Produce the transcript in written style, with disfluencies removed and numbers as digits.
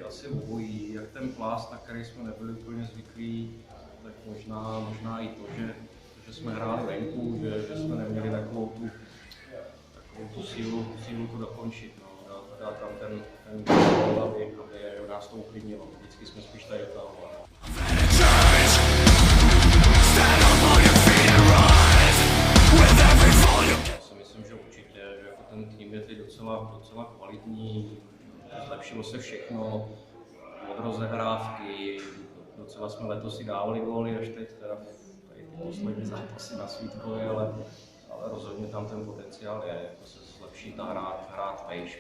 asi obojí, jak ten plast, na který jsme nebyli úplně zvyklí, tak možná i to, že jsme hráli venku, že jsme neměli takovou tu sílu to dokončit. No. Dát tam ten gól, aby nás to uklidnilo. Vždycky jsme spíš tady dotahovali. Já si myslím, že určitě, že jako ten tým je teď docela kvalitní, zlepšilo se všechno, od rozehrávky, docela jsme letos si dávali góly, až teď teda tady ty poslední zápasy na Svítkově, ale rozhodně tam ten potenciál je, jako se zlepšit a hrát vejš.